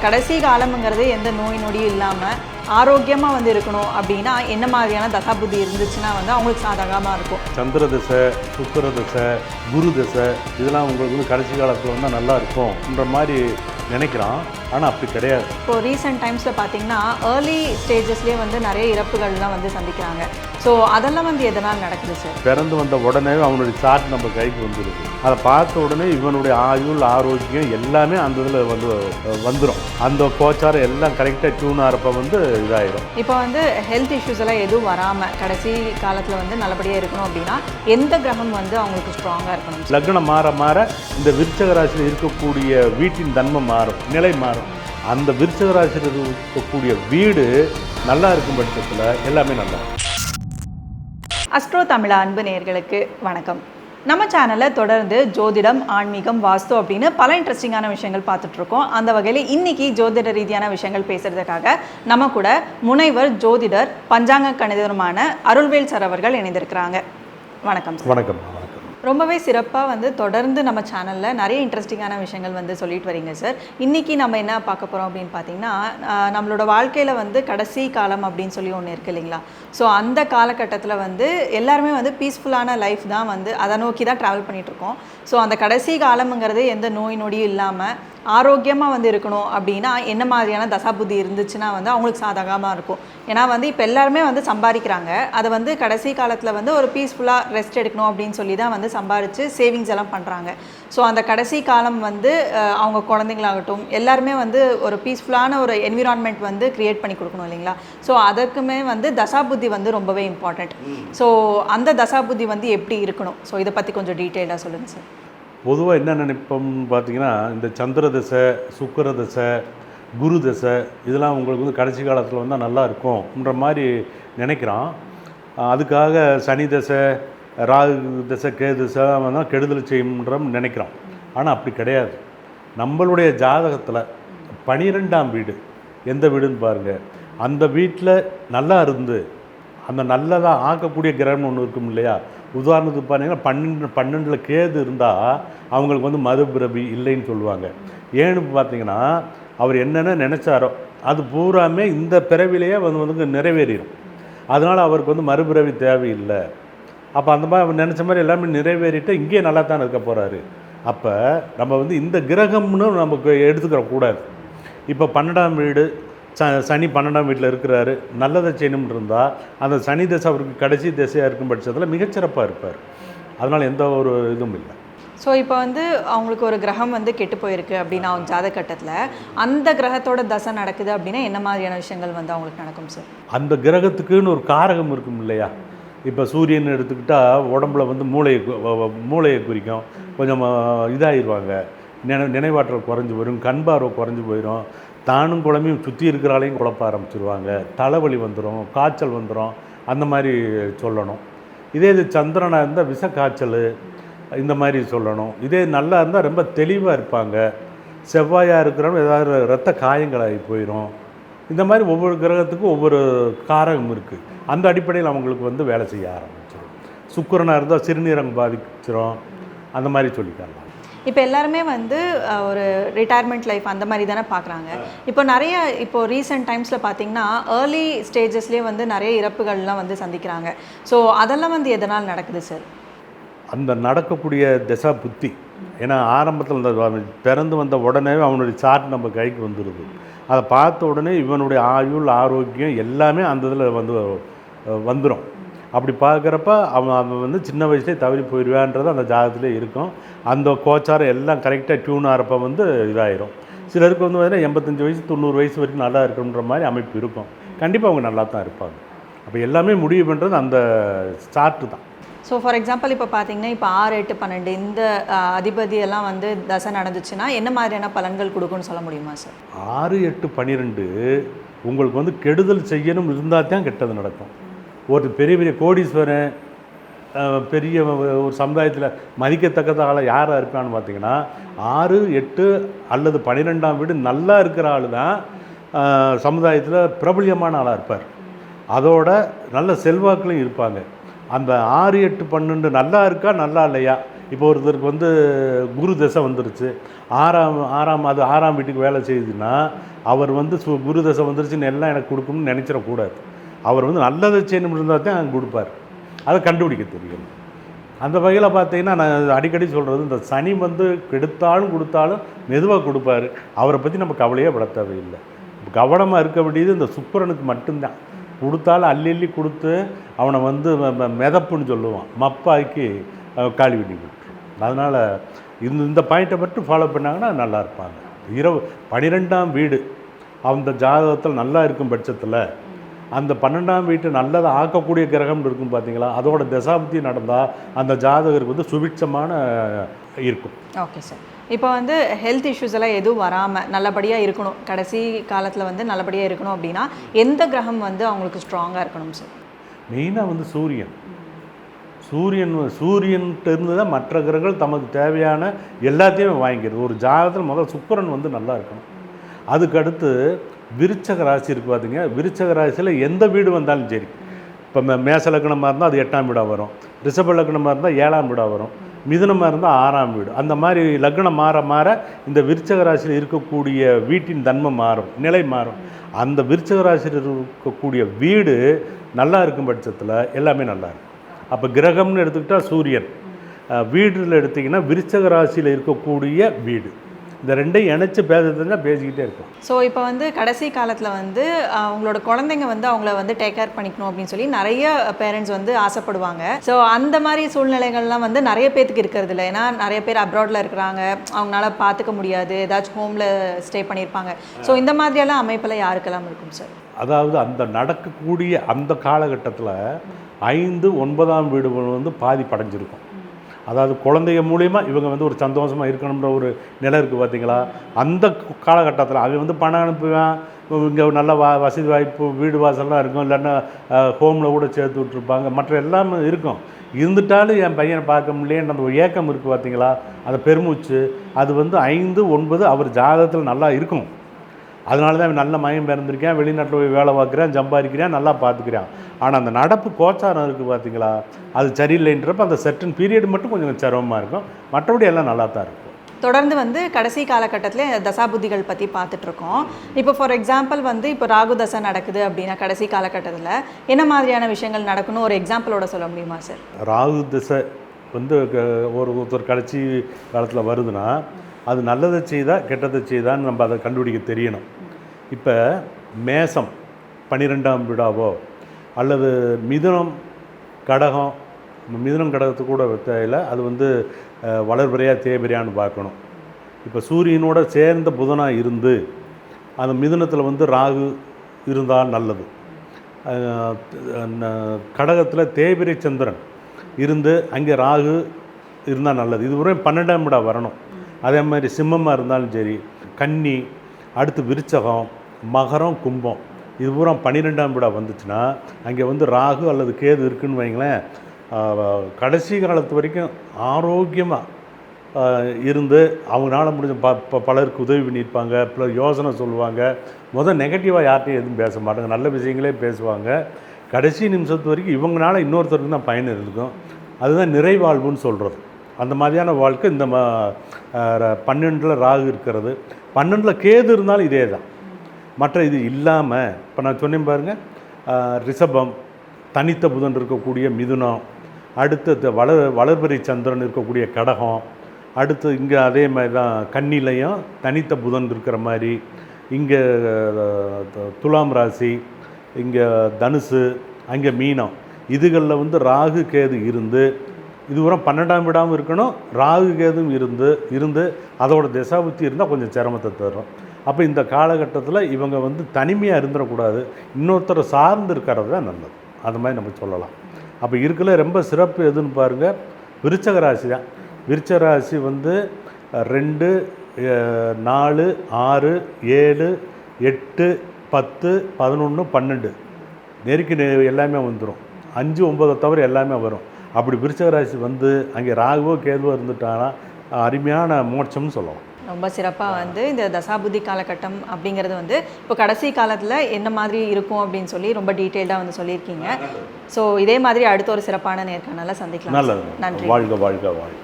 கடைசி காலம்ங்கிறது எந்த நோய் நொடியும் இல்லாமல் ஆரோக்கியமாக வந்து இருக்கணும் அப்படின்னா என்ன மாதிரியான தசாபுத்தி இருந்துச்சுன்னா வந்து அவங்களுக்கு சாதகமாக இருக்கும்? சந்திர தசை, சுக்கிர தசை, குரு தசை இதெல்லாம் உங்களுக்கு வந்து கடைசி காலத்தில் வந்தால் நல்லா இருக்கும்ன்ற மாதிரி நினைக்கிறான். ஆனால் அப்படி கிடையாது. இப்போ ரீசெண்ட் டைம்ஸில் பார்த்தீங்கன்னா ஏர்லி ஸ்டேஜஸ்லேயே வந்து நிறைய இறப்புகள்லாம் வந்து சந்திக்கிறாங்க. ஸோ அதெல்லாம் வந்து எதனால் நடக்குது சார்? பிறந்து வந்த உடனே அவனுடைய சார்ட் நம்ம கைக்கு வந்துடுது. அதை பார்த்த உடனே இவனுடைய ஆயுள், ஆரோக்கியம் எல்லாமே அந்த இதில் வந்து வந்துடும். அந்த கோச்சாரம் எல்லாம் கரெக்டாக டியூன் ஆகிறப்ப வந்து இதாகிடும். இப்போ வந்து ஹெல்த் இஷ்யூஸ் எல்லாம் எதுவும் வராமல் கடைசி காலத்தில் வந்து நல்லபடியாக இருக்கணும் அப்படின்னா எந்த கிரகம் வந்து அவங்களுக்கு ஸ்ட்ராங்காக இருக்கணும்? லக்னம் மாற மாற இந்த விருச்சக ராசியில் இருக்கக்கூடிய வீட்டின் தன்மை மாறும், நிலை மாறும். அந்த விருச்சக ராசியில் இருக்கக்கூடிய வீடு நல்லா இருக்கும் பட்சத்தில் எல்லாமே நல்லா இருக்கும். அஸ்ட்ரோ தமிழா அன்பு நேயர்களுக்கு வணக்கம். நம்ம சேனலில் தொடர்ந்து ஜோதிடம், ஆன்மீகம், வாஸ்து அப்படின்னு பல இன்ட்ரெஸ்டிங்கான விஷயங்கள் பார்த்துட்ருக்கோம். அந்த வகையில் இன்றைக்கி ஜோதிட ரீதியான விஷயங்கள் பேசுகிறதுக்காக நம்ம கூட முனைவர், ஜோதிடர், பஞ்சாங்க கணிதருமான அருள்வேல் சார் அவர்கள் இணைந்திருக்கிறாங்க. வணக்கம் சார். வணக்கம். ரொம்பவே சிறப்பாக வந்து தொடர்ந்து நம்ம சேனலில் நிறைய இன்ட்ரெஸ்டிங்கான விஷயங்கள் வந்து சொல்லிட்டு வரீங்க சார். இன்றைக்கி நம்ம என்ன பார்க்க போகிறோம் அப்படின்னு பார்த்தீங்கன்னா, நம்மளோட வாழ்க்கையில் வந்து கடைசி காலம் அப்படின்னு சொல்லி ஒன்று இருக்குது இல்லைங்களா? ஸோ அந்த காலகட்டத்தில் வந்து எல்லாருமே வந்து பீஸ்ஃபுல்லான லைஃப் தான் வந்து அதை நோக்கி தான் ட்ராவல் பண்ணிகிட்ருக்கோம். ஸோ அந்த கடைசி காலம்ங்கிறது எந்த நோய் நொடியும் இல்லாமல் ஆரோக்கியமாக வந்து இருக்கணும் அப்படின்னா என்ன மாதிரியான தசாபுத்தி இருந்துச்சுன்னா வந்து அவங்களுக்கு சாதகமாக இருக்கும்? ஏன்னா வந்து இப்போ எல்லாருமே வந்து சம்பாதிக்கிறாங்க. அதை வந்து கடைசி காலத்தில் வந்து ஒரு பீஸ்ஃபுல்லாக ரெஸ்ட் எடுக்கணும் அப்படின்னு சொல்லி தான் வந்து சம்பாரித்து சேவிங்ஸ் எல்லாம் பண்ணுறாங்க. ஸோ அந்த கடைசி காலம் வந்து அவங்க குழந்தைங்களாகட்டும் எல்லாருமே வந்து ஒரு பீஸ்ஃபுல்லான ஒரு என்விரான்மெண்ட் வந்து க்ரியேட் பண்ணி கொடுக்கணும் இல்லைங்களா? ஸோ அதுக்குமே வந்து தசாபுத்தி வந்து ரொம்பவே இம்பார்ட்டண்ட். ஸோ அந்த தசாபுத்தி வந்து எப்படி இருக்கணும்? ஸோ இதை பற்றி கொஞ்சம் டீட்டெயிலாக சொல்லுங்கள் சார். பொதுவாக என்ன நினைப்போம்னு பார்த்தீங்கன்னா, இந்த சந்திர தசை, சுக்கிர தசை, குரு தசை இதெல்லாம் உங்களுக்கு வந்து கடைசி காலத்தில் வந்தால் நல்லா இருக்கும்ன்ற மாதிரி நினைக்கிறான். அதுக்காக சனி தசை, ராகு தசை, கேது தசை தான் கெடுதல் செய்யும்ன்ற நினைக்கிறான். ஆனால் அப்படி கிடையாது. நம்மளுடைய ஜாதகத்தில் 12ஆம் வீடு எந்த வீடுன்னு பாருங்கள். அந்த வீட்டில் நல்லா இருந்து அந்த நல்லதாக ஆக்கக்கூடிய கிரகம்னு ஒன்று இருக்கும் இல்லையா? உதாரணத்துக்கு பார்த்தீங்கன்னா 12 கேது இருந்தால் அவங்களுக்கு வந்து மறுபிறவி இல்லைன்னு சொல்லுவாங்க. ஏன்னு பார்த்தீங்கன்னா, அவர் என்னென்ன நினச்சாரோ அது பூராமே இந்த பிறவிலேயே வந்து நிறைவேறிடும். அதனால் அவருக்கு வந்து மறுபிறவி தேவையில்லை. அப்போ அந்த மாதிரி அவர் நினச்ச மாதிரி எல்லாமே நிறைவேறிட்டு இங்கேயே நல்லா தான் இருக்க போகிறாரு. அப்போ நம்ம வந்து இந்த கிரகம்னு நமக்கு எடுத்துக்கிற கூடாது. இப்போ 12ஆம் வீடு சனி 12ஆம் வீட்டில் இருக்கிறாரு, நல்லதை செய்யணும்னு இருந்தால் அந்த சனி தசை அவருக்கு கடைசி திசையாக இருக்கும் பட்சத்தில் மிகச்சிறப்பாக இருப்பார். அதனால் எந்த ஒரு இதுவும் இல்லை. ஸோ இப்போ வந்து அவங்களுக்கு ஒரு கிரகம் வந்து கெட்டு போயிருக்கு அப்படின்னா அவங்க ஜாதகட்டத்தில் அந்த கிரகத்தோட தசை நடக்குது அப்படின்னா என்ன மாதிரியான விஷயங்கள் வந்து அவங்களுக்கு நடக்கும் சார்? அந்த கிரகத்துக்குன்னு ஒரு காரகம் இருக்கும் இல்லையா? இப்போ சூரியன் எடுத்துக்கிட்டால் உடம்புல வந்து மூளையை குறிக்கும். கொஞ்சம் இதாகிடுவாங்க, நினைவாற்றல் குறைஞ்சி போயிடும், கண் பார்வை குறைஞ்சி போயிடும், தானும் குழம்பையும் சுற்றி இருக்கிறாலையும் குழப்ப ஆரம்பிச்சிருவாங்க, தலைவலி வந்துடும், காய்ச்சல் வந்துடும், அந்த மாதிரி சொல்லணும். இதே இது சந்திரனாக இருந்தால் விஷ காய்ச்சல் இந்த மாதிரி சொல்லணும். இதே நல்லா இருந்தால் ரொம்ப தெளிவாக இருப்பாங்க. செவ்வாயாக இருக்கிறவங்க ஏதாவது இரத்த காயங்களாகி போயிடும். இந்த மாதிரி ஒவ்வொரு கிரகத்துக்கும் ஒவ்வொரு காரகம் இருக்குது. அந்த அடிப்படையில் அவங்களுக்கு வந்து வேலை செய்ய ஆரம்பிச்சிடும். சுக்கிரனாக இருந்தால் சிறுநீரகம் பாதிச்சிடும், அந்த மாதிரி சொல்லிக்கலாம். இப்போ எல்லாருமே வந்து ஒரு ரிட்டையர்மெண்ட் லைஃப் அந்த மாதிரி தானே பார்க்குறாங்க. இப்போ ரீசெண்ட் டைம்ஸில் பார்த்தீங்கன்னா ஏர்லி ஸ்டேஜஸ்லேயே வந்து நிறைய இறப்புகள்லாம் வந்து சந்திக்கிறாங்க. ஸோ அதெல்லாம் வந்து எதனால் நடக்குது சார்? அந்த நடக்கக்கூடிய தசா புத்தி. ஏன்னா ஆரம்பத்தில் இந்த பிறந்து வந்த உடனே அவனுடைய சார்ட் நம்ம கைக்கு வந்துடுது. அதை பார்த்த உடனே இவனுடைய ஆயுள், ஆரோக்கியம் எல்லாமே அந்த இதில் வந்து வந்துடும். அப்படி பார்க்குறப்ப அவன் வந்து சின்ன வயசுலேயே தவறி போயிடுவான்றது அந்த ஜாதகத்திலே இருக்கும். அந்த கோச்சாரம் எல்லாம் கரெக்டாக டியூன் ஆகிறப்ப வந்து இதாகிடும். சிலருக்கு வந்து பார்த்தீங்கன்னா 85 வயசு 90 வயசு வரைக்கும் நல்லா இருக்குன்ற மாதிரி அமைப்பு இருக்கும். கண்டிப்பாக அவங்க நல்லா தான் இருப்பாங்க. அப்போ எல்லாமே முடிவு பண்ணுறது அந்த சார்ட்டு தான். ஸோ ஃபார் எக்ஸாம்பிள் இப்போ பார்த்தீங்கன்னா இப்போ 6, 8, 12 இந்த அதிபதியெல்லாம் வந்து தசை நடந்துச்சுன்னா என்ன மாதிரியான பலன்கள் கொடுக்கும்னு சொல்ல முடியுமா சார்? 6, 8, 12 உங்களுக்கு வந்து கெடுதல் செய்யணும் இருந்தால் தான் கெட்டது நடக்கும். ஒரு பெரிய பெரிய கோடீஸ்வரன், பெரிய ஒரு சமுதாயத்தில் மதிக்கத்தக்கத ஆள் யாராக இருக்கான்னு பார்த்தீங்கன்னா 6, 8 அல்லது 12ஆம் வீடு நல்லா இருக்கிற ஆள் தான் சமுதாயத்தில் பிரபல்யமான ஆளாக இருப்பார். அதோட நல்ல செல்வாக்குலையும் இருப்பாங்க. அந்த 6, 8, 12 நல்லா இருக்கா நல்லா இல்லையா இப்போ ஒருத்தருக்கு வந்து குரு தசை வந்துருச்சு, ஆறாம் வீட்டுக்கு வேலை செய்யுதுன்னா அவர் வந்து குரு தசை வந்துருச்சுன்னு எல்லாம் எனக்கு கொடுக்கணும்னு நினச்சிடக்கூடாது. அவர் வந்து நல்லதை செய்யணும் இருந்தால் தான் அங்கே கொடுப்பார். அதை கண்டுபிடிக்க தெரியணும். அந்த வகையில் பார்த்தீங்கன்னா நான் அடிக்கடி சொல்கிறது, இந்த சனி வந்து கெடுத்தாலும் கொடுத்தாலும் மெதுவாக கொடுப்பாரு. அவரை பற்றி நம்ம கவலையே பட தேவையில்லை. கவனமாக இருக்க வேண்டியது இந்த சுக்கிரனுக்கு மட்டும்தான். கொடுத்தாலும் அள்ளி கொடுத்து அவனை வந்து மிதப்புன்னு சொல்லுவான், மப்பாக்கி காலி பண்ணி விட்டுரும். அதனால் இந்த பாயிண்ட்டை மட்டும் ஃபாலோ பண்ணாங்கன்னா நல்லா இருப்பாங்க. 12ஆம் வீடு அந்த ஜாதகத்தில் நல்லா இருக்கும் பட்சத்தில் அந்த 12ஆம் வீட்டு நல்லதை ஆக்கக்கூடிய கிரகம் இருக்கும் பார்த்தீங்களா, அதோட தசாப்தி நடந்தால் அந்த ஜாதகருக்கு வந்து சுபிட்சமான இருக்கும். Okay sir. இப்போ வந்து ஹெல்த் இஷ்யூஸ் எல்லாம் எதுவும் வராமல் நல்லபடியாக இருக்கணும், கடைசி காலத்தில் வந்து நல்லபடியாக இருக்கணும் அப்படின்னா எந்த கிரகம் வந்து அவங்களுக்கு ஸ்ட்ராங்காக இருக்கணும் சார்? மெயினாக வந்து சூரியன்கிட்ட இருந்து தான் மற்ற கிரகங்கள் தமக்கு தேவையான எல்லாத்தையும் வாங்கிக்கிறது. ஒரு ஜாதகத்தில் முதல் சுக்கிரன் வந்து நல்லா இருக்கணும். அதுக்கடுத்து விருச்சக ராசி இருக்குது பார்த்தீங்க, விருச்சக ராசியில் எந்த வீடு வந்தாலும் சரி, இப்போ மேச லக்னமாக இருந்தால் அது 8ஆம் வீடாக வரும், ரிஷப லக்னமாக இருந்தால் 7ஆம் வீடாக வரும், மிதுனமாக இருந்தால் 6ஆம் வீடு. அந்த மாதிரி லக்னம் மாற இந்த விருச்சக ராசியில் இருக்கக்கூடிய வீட்டின் தன்மை மாறும், நிலை மாறும். அந்த விருச்சக ராசியில் இருக்கக்கூடிய வீடு நல்லா இருக்கும் பட்சத்தில் எல்லாமே நல்லா இருக்கும். அப்போ கிரகம்னு எடுத்துக்கிட்டால் சூரியன், வீடில் எடுத்திங்கன்னா விருச்சக ராசியில் இருக்கக்கூடிய வீடு, இந்த ரெண்டையும் இணைச்சி பேசுறதுன்னா பேசிக்கிட்டே இருக்கும். ஸோ இப்போ வந்து கடைசி காலத்தில் வந்து அவங்களோட குழந்தைங்க வந்து அவங்கள வந்து டேக் கேர் பண்ணிக்கணும் அப்படின்னு சொல்லி நிறைய பேரண்ட்ஸ் வந்து ஆசைப்படுவாங்க. ஸோ அந்த மாதிரி சூழ்நிலைகள்லாம் வந்து நிறைய பேத்துக்கு இருக்கிறது இல்லை. ஏன்னா நிறைய பேர் அப்ராடில் இருக்கிறாங்க, அவங்களால பார்த்துக்க முடியாது, ஏதாச்சும் ஹோமில் ஸ்டே பண்ணியிருப்பாங்க. ஸோ இந்த மாதிரியெல்லாம் அமைப்பில் யாருக்கெல்லாம் இருக்கும் சார்? அதாவது அந்த நடக்கக்கூடிய அந்த காலகட்டத்தில் 5, 9ஆம் வீடு வந்து பாதி படைஞ்சிருக்கும். அதாவது குழந்தைங்க மூலிமா இவங்க வந்து ஒரு சந்தோஷமாக இருக்கணுன்ற ஒரு நிலை இருக்குது பார்த்தீங்களா. அந்த காலகட்டத்தில் அவன் வந்து பணம் அனுப்புவேன், இங்கே நல்ல வசதி வாய்ப்பு வீடு வாசல்லாம் இருக்கும், இல்லைன்னா ஹோமில் கூட சேர்த்து விட்ருப்பாங்க, மற்ற எல்லாமே இருக்கும். இருந்துட்டாலும் என் பையனை பார்க்க முடியலேன்ற அந்த ஒரு ஏக்கம் இருக்குது பார்த்தீங்களா, அந்த பெருமூச்சு, அது வந்து 5, 9 அவர் ஜாதகத்தில் நல்லா இருக்கும். அதனால தான் நல்ல மயம் பிறந்திருக்கேன், வெளிநாட்டில் போய் வேலை பார்க்குறேன், சம்பாதிக்கிறேன், நல்லா பார்த்துக்கிறேன். ஆனால் அந்த நடப்பு கோச்சாரம் இருக்குது பார்த்தீங்களா, அது சரியில்லைன்றப்ப அந்த செர்டன் பீரியட் மட்டும் கொஞ்சம் சிரமமாக இருக்கும், மற்றபடி எல்லாம் நல்லா தான் இருக்கும். தொடர்ந்து வந்து கடைசி காலகட்டத்தில் தசாபுத்திகள் பற்றி பார்த்துட்ருக்கோம். இப்போ ஃபார் எக்ஸாம்பிள் வந்து இப்போ ராகு தசை நடக்குது அப்படின்னா கடைசி காலகட்டத்தில் என்ன மாதிரியான விஷயங்கள் நடக்கணும், ஒரு எக்ஸாம்பிளோட சொல்ல முடியுமா சார்? ராகு தசை வந்து ஒருத்தர் கடைசி காலத்தில் வருதுன்னா அது நல்லதை செய்தா கெட்டதை செய்தான்னு நம்ம அதை கண்டுபிடிக்க தெரியணும். இப்போ மேசம் 12ஆம் வீடாவோ அல்லது மிதுனம் கடகம், மிதுனம் கடகத்து கூட தேவையில்லை, அது வந்து வளர்பிறையா தேய்பிறையான்னு பார்க்கணும். இப்போ சூரியனோட சேர்ந்த புதனாக இருந்து அந்த மிதுனத்தில் வந்து ராகு இருந்தால் நல்லது. கடகத்தில் தேய்பிறை சந்திரன் இருந்து அங்கே ராகு இருந்தால் நல்லது. இது ஒரு 12ஆம் வீடாக வரணும். அதே மாதிரி சிம்மமாக இருந்தாலும் சரி, கன்னி, அடுத்து விருச்சகம், மகரம், கும்பம், இது பூரா 12ஆம் வீடாக வந்துச்சுன்னா அங்கே வந்து ராகு அல்லது கேது இருக்குதுன்னு வைங்களேன், கடைசி காலத்து வரைக்கும் ஆரோக்கியமாக இருந்து அவங்களால முடிஞ்ச பலருக்கு உதவி பண்ணியிருப்பாங்க, ப்ளஸ் யோசனை சொல்லுவாங்க. நெகட்டிவாக யார்கிட்டையும் எதுவும் பேச மாட்டாங்க, நல்ல விஷயங்களே பேசுவாங்க. கடைசி நிமிஷத்து வரைக்கும் இவங்களால இன்னொருத்தருக்கு தான் பயன் இருக்கும். அதுதான் நிறைவாழ்வுன்னு சொல்கிறது. அந்த மாதிரியான வாழ்க்கை இந்த 12ல் ராகு இருக்கிறது, 12ல் கேது இருந்தாலும் இதே தான். மற்ற இது இல்லாமல் இப்போ நான் சொன்னேன் பாருங்கள், ரிஷபம், தனித்த புதன் இருக்கக்கூடிய மிதுனம், அடுத்து வளர்பிறை சந்திரன் இருக்கக்கூடிய கடகம், அடுத்து இங்கே அதே மாதிரி தான் கன்னிலையும் தனித்த புதன் இருக்கிற மாதிரி, இங்கே துலாம் ராசி, இங்கே தனுசு, அங்கே மீனம், இதுகளில் வந்து ராகு கேது இருந்து இது பூரா 12ஆம் வீடாகவும் இருக்கணும், ராகு கேதும் இருந்து அதோட தசாபுத்தி இருந்தால் கொஞ்சம் சிரமத்தை தரும். அப்போ இந்த காலகட்டத்தில் இவங்க வந்து தனிமையாக இருந்துடக்கூடாது, இன்னொருத்தரை சார்ந்து இருக்கிறது தான் நல்லது. அது மாதிரி நம்ம சொல்லலாம். அப்போ இருக்கல ரொம்ப சிறப்பு எதுன்னு பாருங்கள், விருச்சக ராசி தான். விருச்சக ராசி வந்து 2, 4, 6, 7, 8, 10, 11, 12 நெருக்கி எல்லாமே வந்துடும். 5, 9 தவிர எல்லாமே வரும். அப்படி விருச்சக ராசி வந்து அங்கே ராகுவோ கேதுவோ இருந்துட்டாங்கன்னா அருமையான மோட்சம்னு சொல்லலாம். ரொம்ப சிறப்பாக வந்து இந்த தசாபுத்தி காலகட்டம் அப்படிங்கிறது வந்து இப்போ கடைசி காலத்தில் என்ன மாதிரி இருக்கும் அப்படின்னு சொல்லி ரொம்ப டீட்டெயில்டாக வந்து சொல்லியிருக்கீங்க. ஸோ இதே மாதிரி அடுத்த ஒரு சிறப்பான நேர்காணலை சந்திக்கலாம். நல்லது. நன்றி. வாழ்க வாழ்க வாழ்க.